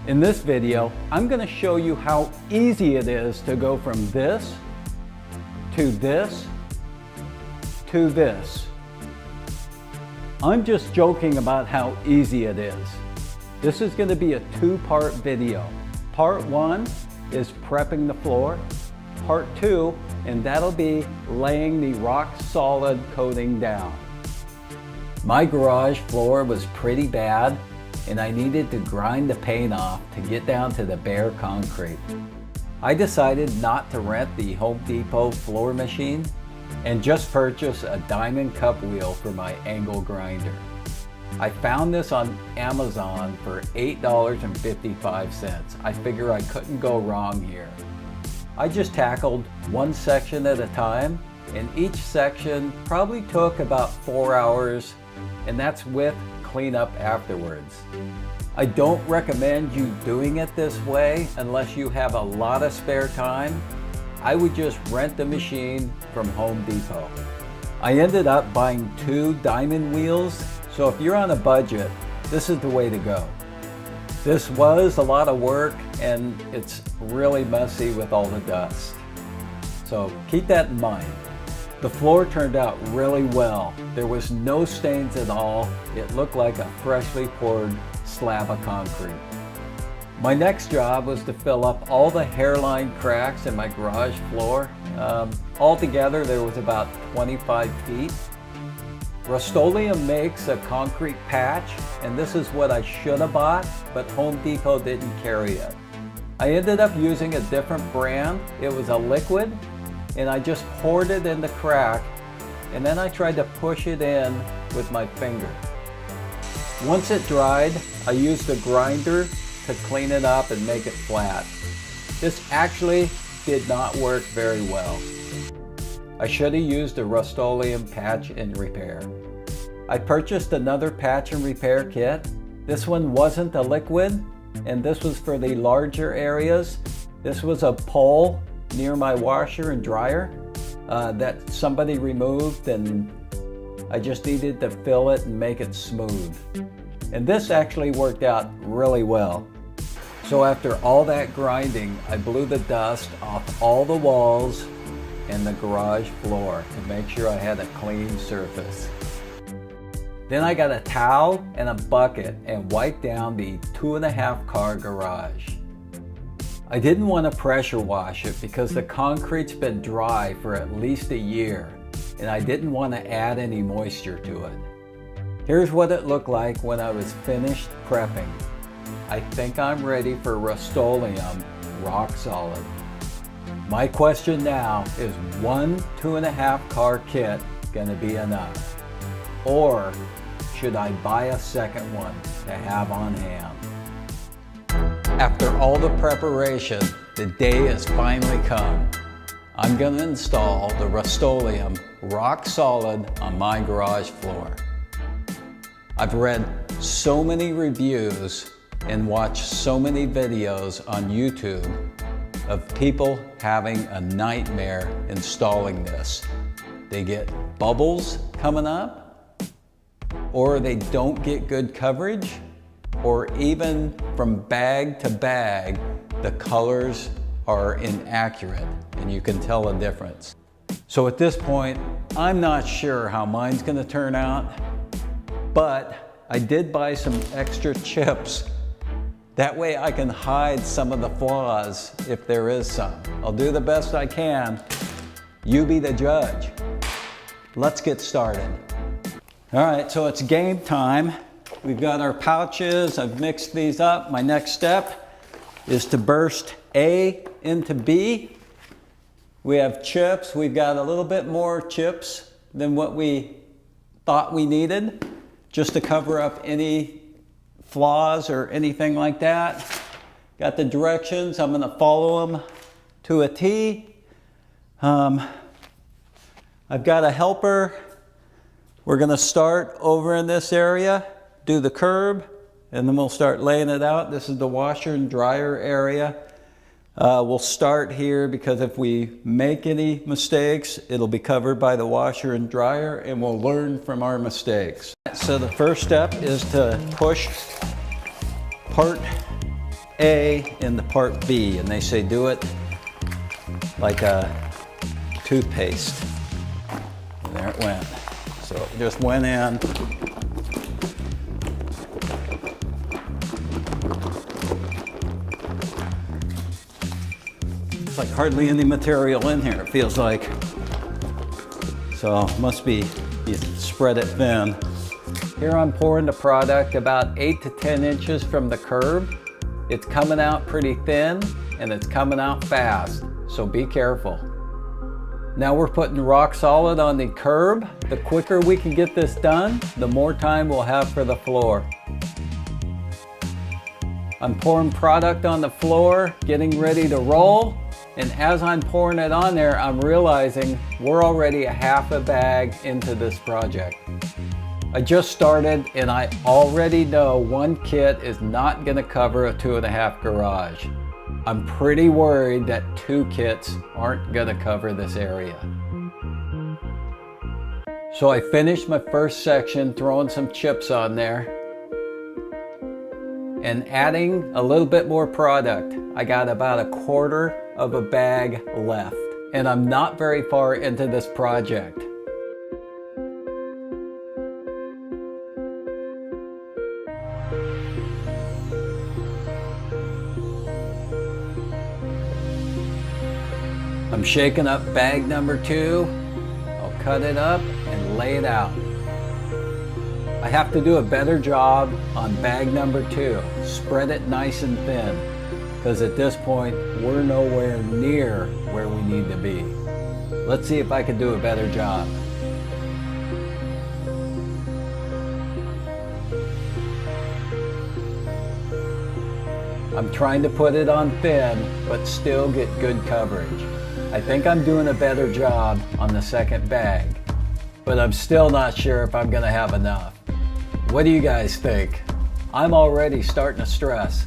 In this video, I'm going to show you how easy it is to go from this to this to this. I'm just joking about how easy it is. This is going to be a two-part video. Part one is prepping the floor. Part two, and that'll be laying the rock solid coating down. My garage floor was pretty bad, and I needed to grind the paint off to get down to the bare concrete. I decided not to rent the Home Depot floor machine and just purchase a diamond cup wheel for my angle grinder. I found this on Amazon for $8.55. I figure I couldn't go wrong here. I just tackled one section at a time, and each section probably took about 4 hours, and that's with cleanup afterwards. I don't recommend you doing it this way unless you have a lot of spare time. I would just rent the machine from Home Depot. I ended up buying 2 diamond wheels, so if you're on a budget, this is the way to go. This was a lot of work, and it's really messy with all the dust. So keep that in mind. The floor turned out really well. There was no stains at all. It looked like a freshly poured slab of concrete. My next job was to fill up all the hairline cracks in my garage floor. Altogether, there was about 25 feet. Rust-Oleum makes a concrete patch, and this is what I should have bought, but Home Depot didn't carry it. I ended up using a different brand. It was a liquid, and I just poured it in the crack, and then I tried to push it in with my finger. Once it dried, I used a grinder to clean it up and make it flat. This actually did not work very well. I should have used a Rust-Oleum patch and repair. I purchased another patch and repair kit. This one wasn't a liquid, and this was for the larger areas. This was a pole near my washer and dryer that somebody removed, and I just needed to fill it and make it smooth. And this actually worked out really well. So after all that grinding, I blew the dust off all the walls and the garage floor to make sure I had a clean surface. Then I got a towel and a bucket and wiped down the 2.5 car garage. I didn't want to pressure wash it because the concrete's been dry for at least a year, and I didn't want to add any moisture to it. Here's what it looked like when I was finished prepping. I think I'm ready for Rust-Oleum Rock Solid. My question now is, one 2.5 car kit gonna be enough? Or should I buy a second one to have on hand? After all the preparation, the day has finally come. I'm gonna install the Rust-Oleum Rock Solid on my garage floor. I've read so many reviews and watched so many videos on YouTube of people having a nightmare installing this. They get bubbles coming up, or they don't get good coverage, or even from bag to bag, the colors are inaccurate and you can tell a difference. So at this point, I'm not sure how mine's gonna turn out, but I did buy some extra chips. That way I can hide some of the flaws if there is some. I'll do the best I can. You be the judge. Let's get started. All right, so it's game time. We've got our pouches. I've mixed these up. My next step is to burst A into B. We have chips. We've got a little bit more chips than what we thought we needed, just to cover up any flaws or anything like that. Got the directions. I'm going to follow them to a T. I've got a helper. We're going to start over in this area, do the curb, and then we'll start laying it out. This is the washer and dryer area. We'll start here because if we make any mistakes, it'll be covered by the washer and dryer, and we'll learn from our mistakes. So the first step is to push part A and the part B, and they say do it like a toothpaste. And there it went. So it just went in. It's like hardly any material in here, it feels like. So must be, you spread it thin. Here I'm pouring the product about 8 to 10 inches from the curb. It's coming out pretty thin and it's coming out fast, so be careful. Now we're putting rock solid on the curb. The quicker we can get this done, the more time we'll have for the floor. I'm pouring product on the floor, getting ready to roll, and as I'm pouring it on there, I'm realizing we're already a half a bag into this project. I just started and I already know one kit is not going to cover a 2.5 garage. I'm pretty worried that 2 kits aren't going to cover this area. So I finished my first section, throwing some chips on there and adding a little bit more product. I got about 1/4 of a bag left and I'm not very far into this project. I'm shaking up bag number 2. I'll cut it up and lay it out. I have to do a better job on bag number 2. Spread it nice and thin, because at this point, we're nowhere near where we need to be. Let's see if I can do a better job. I'm trying to put it on thin, but still get good coverage. I think I'm doing a better job on the second bag, but I'm still not sure if I'm gonna have enough. What do you guys think? I'm already starting to stress.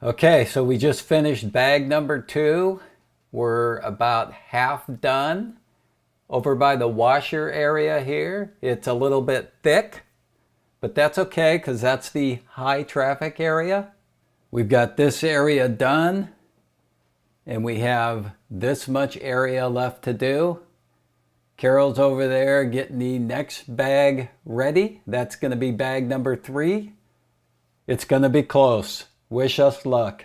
Okay, so we just finished bag number 2. We're about half done. Over by the washer area here, it's a little bit thick, but that's okay because that's the high traffic area. We've got this area done and we have this much area left to do. Carol's over there getting the next bag ready. That's going to be bag number 3. It's going to be close. Wish us luck.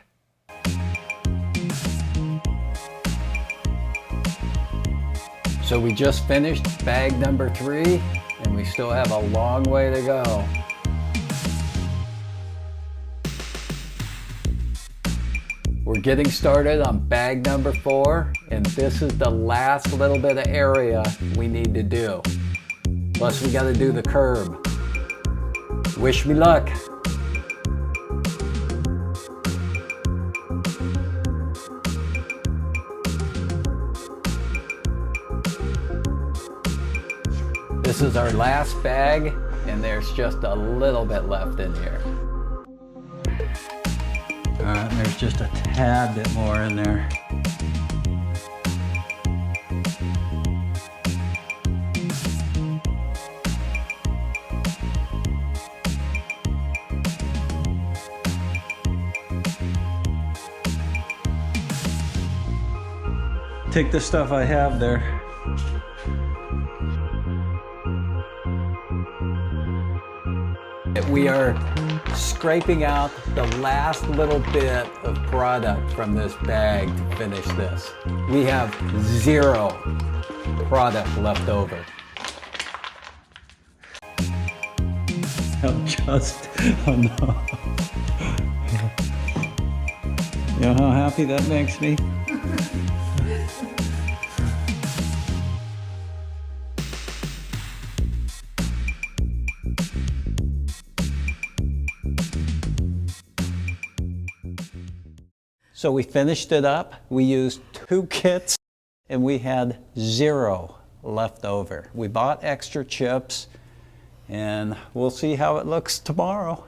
So we just finished bag number 3 and we still have a long way to go. We're getting started on bag number 4 and this is the last little bit of area we need to do. Plus we got to do the curb. Wish me luck. This is our last bag, and there's just a little bit left in here. All right, there's just a tad bit more in there. Take the stuff I have there. We are scraping out the last little bit of product from this bag to finish this. We have 0 product left over. Oh no. You know how happy that makes me? So we finished it up. We used 2 kits and we had 0 left over. We bought extra chips, and we'll see how it looks tomorrow.